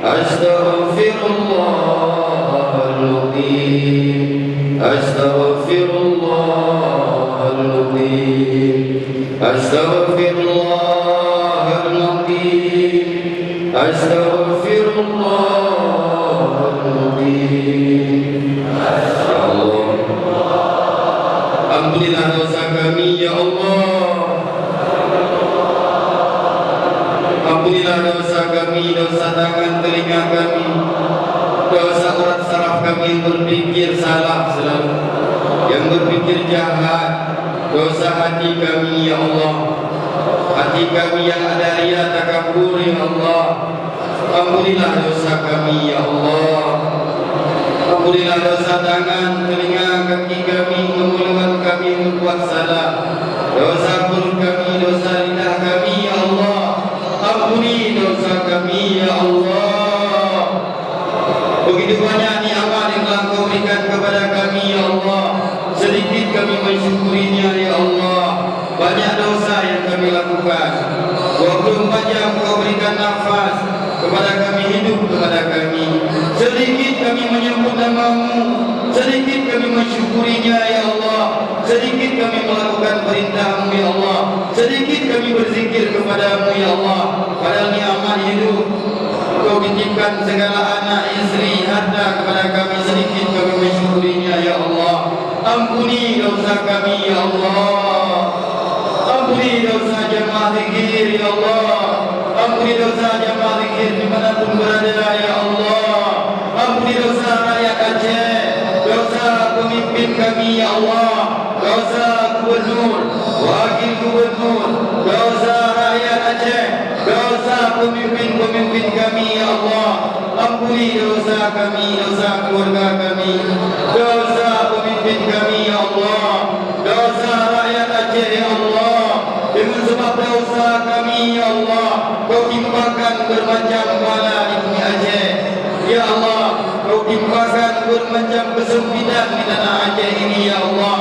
Astaghfirullahaladzim, astaghfirullahaladzim, astaghfirullahaladzim, astaghfirullahaladzim. Ya Allah, ampunilah dosa kami ya Allah. Ampunilah dosa kami, dosa tangan telinga kami, dosa urat saraf kami yang berpikir salah selalu, yang berpikir jahat, dosa hati kami ya Allah, hati kami yang ada ria takabur ya Allah. Ampunilah dosa kami ya Allah. Ampunilah dosa tangan, telinga, kaki kami, mulut kami berbuat salah, dosa perut kami, dosa lidah kami ya Allah. Ampuni dosa kami ya Allah. Begitu banyak nikmat yang telah Kau berikan kepada kami ya Allah, sedikit kami mensyukurinya ya Allah. Banyak dosa yang kami lakukan. 24 jam Kau berikan nafas kepada kami, hidup kepada kami. Sedikit kami menyebut nama-Mu, sedikit kami mensyukurinya ya Allah. Sedikit kami melakukan perintah-Mu ya Allah, sedikit kami berzikir kepada-Mu ya Allah. Padahal nikmat hidup Kau titipkan segala anak, istri, harta kepada kami, sedikit kami mensyukurinya ya Allah. Ampuni dosa kami ya Allah. Ampuni dosa jamaah zikir ya Allah. Ampuni dosa jamaah zikir dimanapun berada ya Allah. Ampuni dosa rakyat Aceh, dosa pemimpin kami ya Allah, dosa gubernur, wakil gubernur, dosa rakyat Aceh, dosa pemimpin-pemimpin kami ya Allah. Ampuni dosa kami, dosa keluarga kami, dosa pemimpin kami ya Allah, dosa rakyat Aceh ya Allah. Dengan sebab dosa kami ya Allah, Kau timpakan bermacam bala di bumi Aceh ya Allah. Kau timpakan bermacam kesempitan di tanah Aceh ini ya Allah.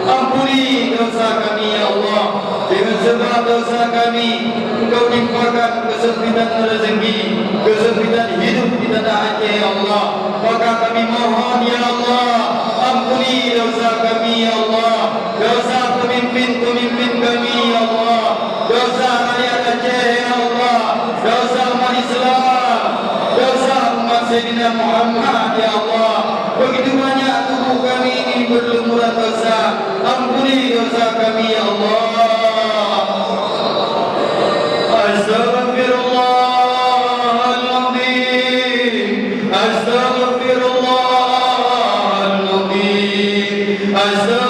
Ampuni dosa kami ya Allah. Dengan sebab dosa kami, Engkau timpakan kesempitan rezeki, kesempitan hidup di tanah Aceh ya Allah. Maka kami mohon ya Allah, ampuni dosa kami ya Allah, dosa pemimpin-pemimpin kami ya Allah, dosa rakyat Aceh ya Allah, dosa umat Islam, dosa umat Sayyidina Muhammad ya Allah. Begitu banyak tubuh kami ini berlumuran dosa. Ampuni dosa kami ya Allah. Astaghfirullahaladzim, astaghfirullahaladzim, astaghfirullahaladzim.